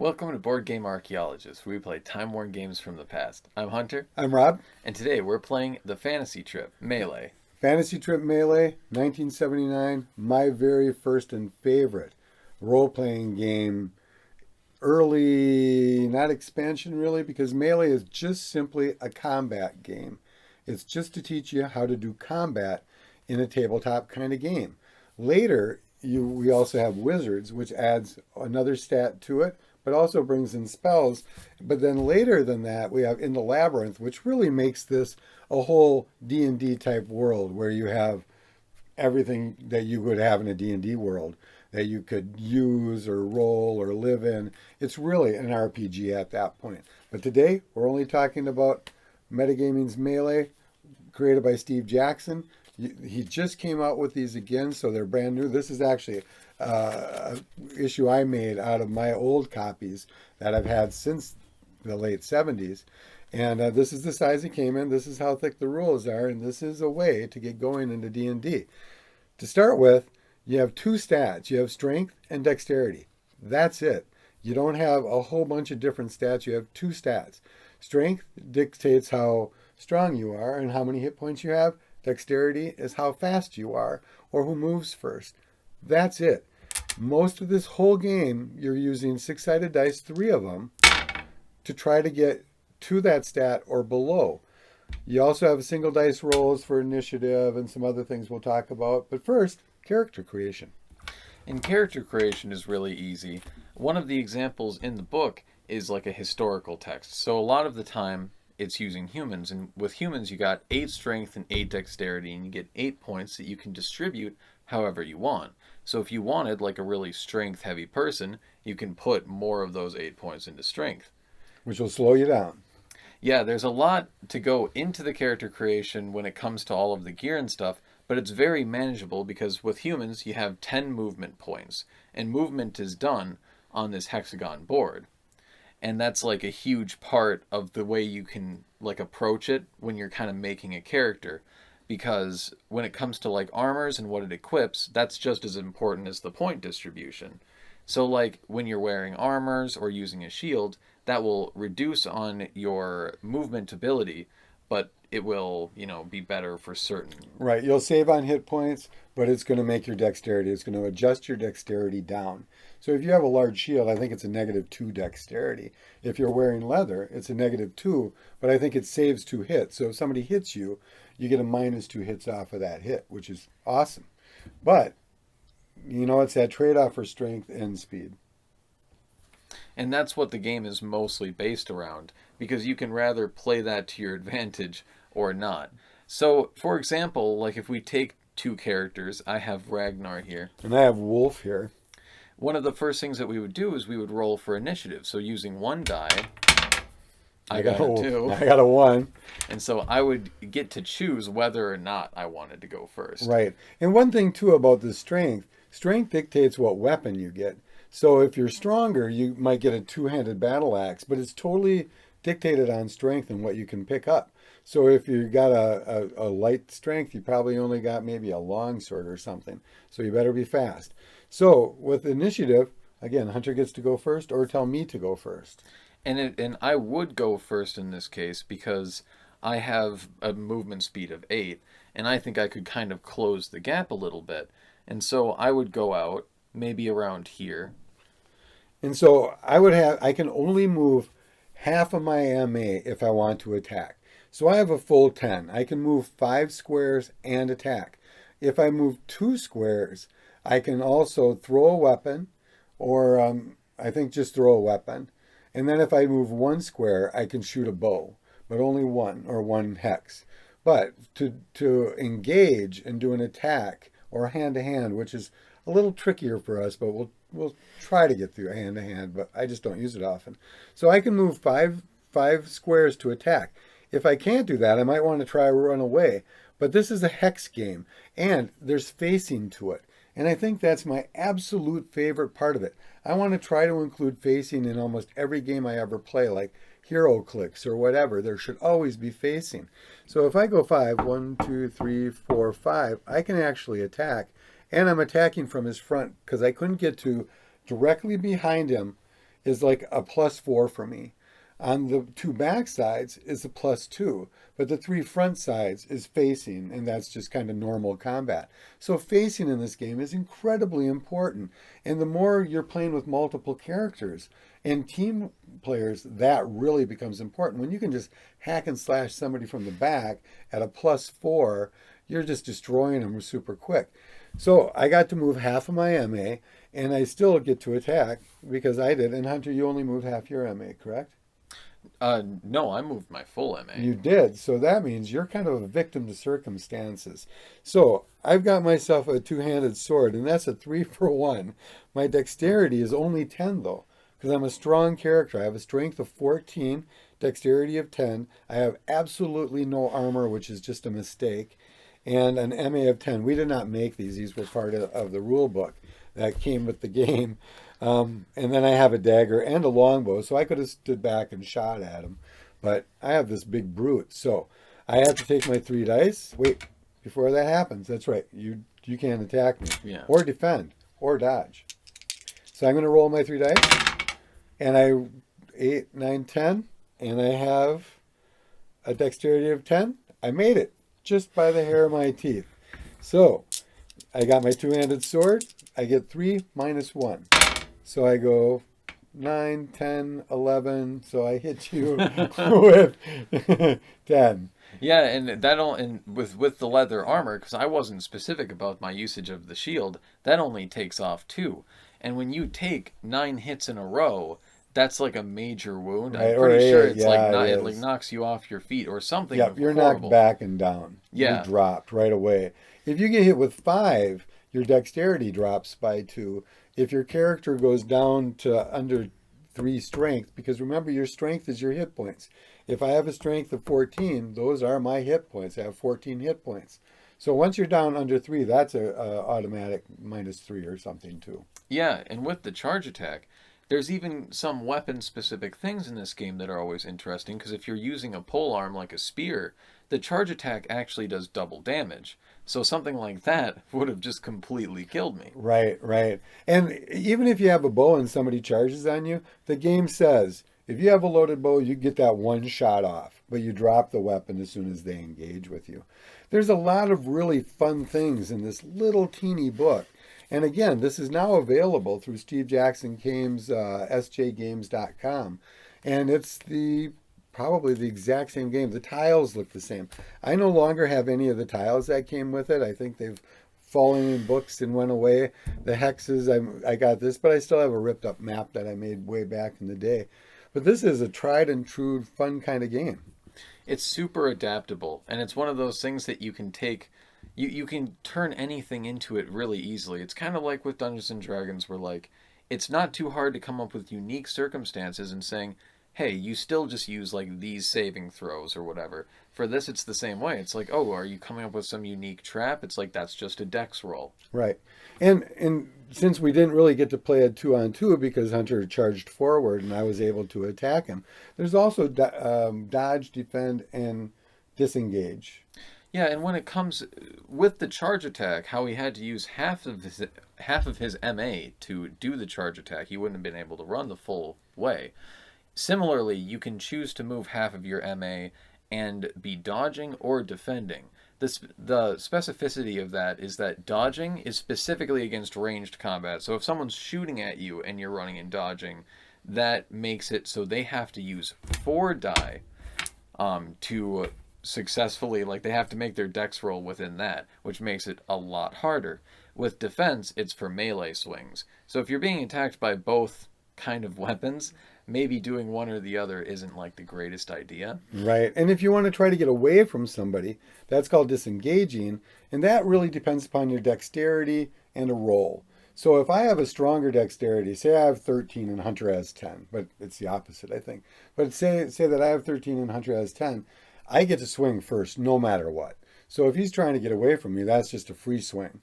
Welcome to Board Game Archaeologists, where we play time-worn games from the past. I'm Hunter, I'm Rob. and today we're playing the Fantasy Trip, Melee. Fantasy Trip Melee, 1979, my very first and favorite role-playing game. Early, not expansion really, because Melee is just simply a combat game. It's just to teach you how to do combat in a tabletop kind of game. Later, we also have Wizards, which adds another stat to it, but also brings in spells. But then later than that, we have In the Labyrinth, which really makes this a whole D&D type world where you have everything that you would have in a D&D world that you could use or roll or live in. It's really an RPG at that point. But today, we're only talking about Metagaming's Melee, created by Steve Jackson. He just came out with these again, so they're brand new. This is actually an issue I made out of my old copies that I've had since the late 70s. And this is the size it came in. This is how thick the rules are, and this is a way to get going into D&D. To start with, you have two stats. You have strength and dexterity. That's it. You don't have a whole bunch of different stats. You have two stats. Strength dictates how strong you are and how many hit points you have. Dexterity is how fast you are or who moves first. That's it. Most of this whole game, you're using six-sided dice, three of them, to try to get to that stat or below. You also have single dice rolls for initiative and some other things we'll talk about. But first, character creation. And character creation is really easy. One of the examples in the book is like a historical text. So a lot of the time, it's using humans, and with humans you got 8 strength and 8 dexterity, and you get 8 points that you can distribute however you want. So if you wanted like a really strength heavy person, you can put more of those 8 points into strength, Which will slow you down. Yeah, there's a lot to go into the character creation when it comes to all of the gear and stuff, but it's very manageable because with humans you have 10 movement points, and movement is done on this hexagon board. And that's like a huge part of the way you can like approach it when you're kind of making a character, because when it comes to like armors and what it equips, that's just as important as the point distribution. So like when you're wearing armors or using a shield, that will reduce on your movement ability, but it will, be better for certain. Right. You'll save on hit points, but it's going to make your dexterity. It's going to adjust your dexterity down. So if you have a large shield, I think it's a -2 dexterity. If you're wearing leather, it's a -2, but I think it saves 2 hits. So if somebody hits you, you get a -2 hits off of that hit, which is awesome. But, it's that trade-off for strength and speed. And that's what the game is mostly based around, because you can rather play that to your advantage or not. So, for example, like if we take 2 characters, I have Ragnar here. And I have Wolf here. One of the first things that we would do is we would roll for initiative. So using 1 die, I got a 2. I got a 1. And so I would get to choose whether or not I wanted to go first. Right. And one thing, too, about the strength dictates what weapon you get. So if you're stronger, you might get a 2-handed battle axe, but it's totally dictated on strength and what you can pick up. So if you got a light strength, you probably only got maybe a long sword or something. So you better be fast. So with initiative, again, Hunter gets to go first or tell me to go first. And I would go first in this case because I have a movement speed of 8, and I think I could kind of close the gap a little bit. And so I would go out maybe around here. And so I can only move half of my MA if I want to attack. So I have a full 10. I can move 5 squares and attack. If I move 2 squares, I can also throw a weapon, or I think just throw a weapon. And then if I move 1 square, I can shoot a bow, but only 1 or 1 hex. But to engage and do an attack or hand-to-hand, which is a little trickier for us, but we'll try to get through hand-to-hand, but I just don't use it often. So I can move 5 squares to attack. If I can't do that, I might want to try to run away. But this is a hex game, and there's facing to it. And I think that's my absolute favorite part of it. I want to try to include facing in almost every game I ever play, like hero clicks or whatever. There should always be facing. So if I go 5, 1, 2, 3, 4, 5, I can actually attack. And I'm attacking from his front because I couldn't get to directly behind him is like a +4 for me. On the two back sides is a +2, but the three front sides is facing, and that's just kind of normal combat. So facing in this game is incredibly important. And the more you're playing with multiple characters and team players, that really becomes important. When you can just hack and slash somebody from the back at a +4, you're just destroying them super quick. So I got to move half of my MA, and I still get to attack because I did. And Hunter, you only moved half your MA, correct? No, I moved my full MA. You did. So that means you're kind of a victim to circumstances. So I've got myself a two-handed sword, and that's a 3-for-1. My dexterity is only 10, though, because I'm a strong character. I have a strength of 14, dexterity of 10. I have absolutely no armor, which is just a mistake, and an MA of 10. We did not make these. These were part of the rule book that came with the game. And then I have a dagger and a longbow, so I could have stood back and shot at him. But I have this big brute, so I have to take my 3 dice. Wait, before that happens, that's right. You can't attack me, Yeah. or defend, or dodge. So I'm going to roll my 3 dice, and I 8, 9, 10, and I have a dexterity of 10. I made it just by the hair of my teeth. So I got my two-handed sword. I get 3 minus 1. So I go 9, 10, 11. So I hit you with 10. Yeah, and with the leather armor, because I wasn't specific about my usage of the shield, that only takes off 2. And when you take 9 hits in a row, that's like a major wound. Right, I'm pretty sure eight, it's yeah, like it it like is. knocks you off your feet or something. Yep, you're horrible. knocked back and down. Yeah. You're dropped right away. If you get hit with 5, your dexterity drops by 2. If your character goes down to under 3 strength, because remember your strength is your hit points. If I have a strength of 14, those are my hit points. I have 14 hit points. So once you're down under 3, that's a automatic -3 or something too. Yeah, and with the charge attack, there's even some weapon-specific things in this game that are always interesting, because if you're using a polearm like a spear, the charge attack actually does double damage. So something like that would have just completely killed me. Right, right. And even if you have a bow and somebody charges on you, the game says if you have a loaded bow, you get that one shot off, but you drop the weapon as soon as they engage with you. There's a lot of really fun things in this little teeny book. And again, this is now available through Steve Jackson Games, sjgames.com. And it's probably the exact same game. The tiles look the same. I no longer have any of the tiles that came with it. I think they've fallen in books and went away. The hexes, I got this, but I still have a ripped up map that I made way back in the day. But this is a tried and true fun kind of game. It's super adaptable, and it's one of those things that you can take. You can turn anything into it really easily. It's kind of like with Dungeons and Dragons, where like it's not too hard to come up with unique circumstances and saying, hey, you still just use like these saving throws or whatever. For this, it's the same way. It's like, oh, are you coming up with some unique trap? It's like that's just a dex roll. Right. And since we didn't really get to play a 2-on-2 because Hunter charged forward and I was able to attack him, there's also dodge, defend, and disengage. Yeah, and when it comes with the charge attack, how he had to use half of his MA to do the charge attack, he wouldn't have been able to run the full way. Similarly, you can choose to move half of your MA and be dodging or defending. The specificity of that is that dodging is specifically against ranged combat. So if someone's shooting at you and you're running and dodging, that makes it so they have to use 4 die to successfully, like they have to make their dex roll within that, which makes it a lot harder. With defense, it's for melee swings. So if you're being attacked by both kind of weapons, maybe doing one or the other isn't like the greatest idea. Right. And if you want to try to get away from somebody, that's called disengaging. And that really depends upon your dexterity and a roll. So if I have a stronger dexterity, say I have 13 and Hunter has 10, but it's the opposite, I think. But say that I have 13 and Hunter has 10, I get to swing first no matter what. So if he's trying to get away from me, that's just a free swing.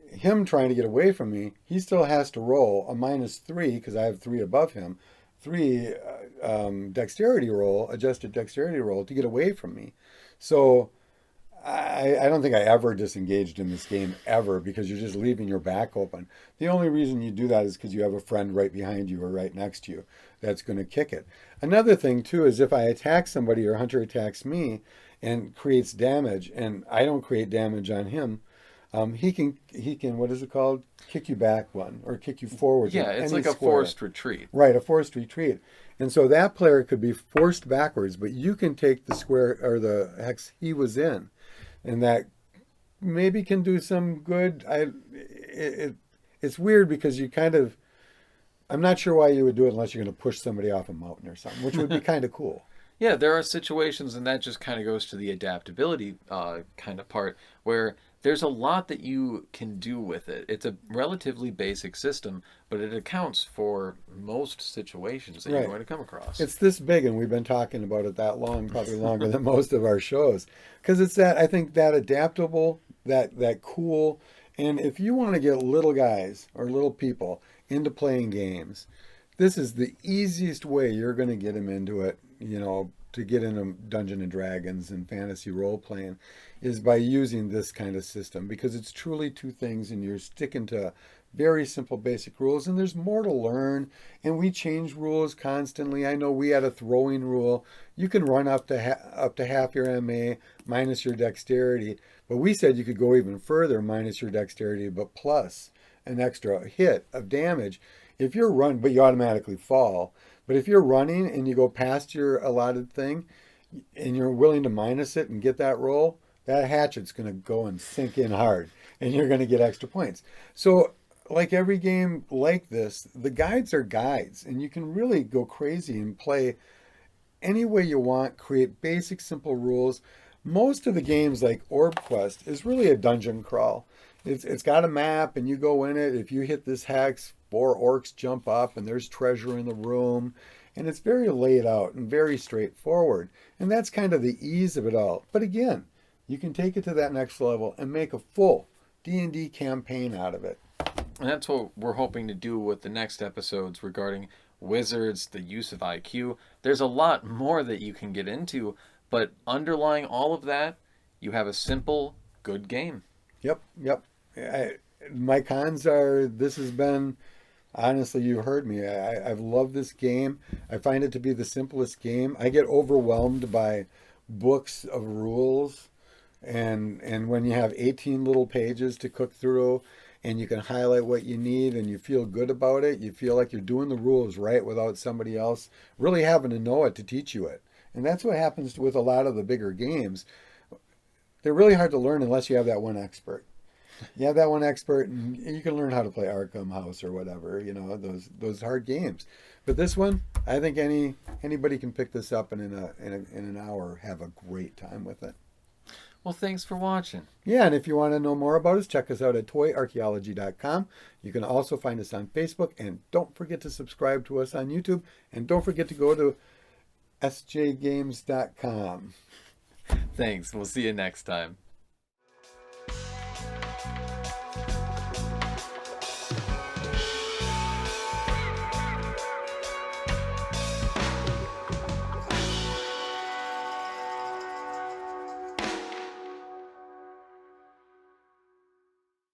Him trying to get away from me, he still has to roll a -3 because I have 3 above him. 3 dexterity roll, adjusted dexterity roll to get away from me. So I don't think I ever disengaged in this game ever because you're just leaving your back open. The only reason you do that is because you have a friend right behind you or right next to you that's going to kick it. Another thing too is if I attack somebody or Hunter attacks me and creates damage and I don't create damage on him, he can what is it called? Kick you back one or kick you forward in Yeah, it's any like a square. forced retreat. Right, a forced retreat. And so that player could be forced backwards, but you can take the square or the hex he was in, and that maybe can do some good. It's weird because you kind of, I'm not sure why you would do it unless you're going to push somebody off a mountain or something, which would be kind of cool. Yeah, there are situations, and that just kind of goes to the adaptability kind of part, where there's a lot that you can do with it. It's a relatively basic system, but it accounts for most situations that you're Right. going to come across. It's this big, and we've been talking about it that long, probably longer than most of our shows, because it's that I think that adaptable, that cool, and if you want to get little guys or little people into playing games, this is the easiest way you're going to get them into it. To get into Dungeons and Dragons and fantasy role playing, is by using this kind of system because it's truly two things, and you're sticking to very simple basic rules, and there's more to learn, and we change rules constantly. I know we had a throwing rule. You can run up to up to half your MA minus your dexterity, but we said you could go even further minus your dexterity but plus an extra hit of damage if you're run, but you automatically fall. But if you're running and you go past your allotted thing and you're willing to minus it and get that roll, that hatchet's going to go and sink in hard and you're going to get extra points. So like every game like this, the guides are guides, and you can really go crazy and play any way you want, create basic, simple rules. Most of the games like Orb Quest is really a dungeon crawl. It's got a map, and you go in it. If you hit this hex, 4 orcs jump up, and there's treasure in the room. And it's very laid out and very straightforward. And that's kind of the ease of it all. But again, you can take it to that next level and make a full D&D campaign out of it. And that's what we're hoping to do with the next episodes regarding wizards, the use of IQ. There's a lot more that you can get into, but underlying all of that, you have a simple, good game. Yep. My cons are, this has been, honestly, you heard me. I've loved this game. I find it to be the simplest game. I get overwhelmed by books of rules, and when you have 18 little pages to cook through, and you can highlight what you need, and you feel good about it, you feel like you're doing the rules right without somebody else really having to know it to teach you it. And that's what happens with a lot of the bigger games. They're really hard to learn unless you have that one expert. You have that one expert, and you can learn how to play Arkham House or whatever, those hard games. But this one, I think anybody can pick this up and in an hour have a great time with it. Well, thanks for watching. Yeah, and if you want to know more about us, check us out at toyarchaeology.com. You can also find us on Facebook, and don't forget to subscribe to us on YouTube, and don't forget to go to sjgames.com. Thanks. We'll see you next time.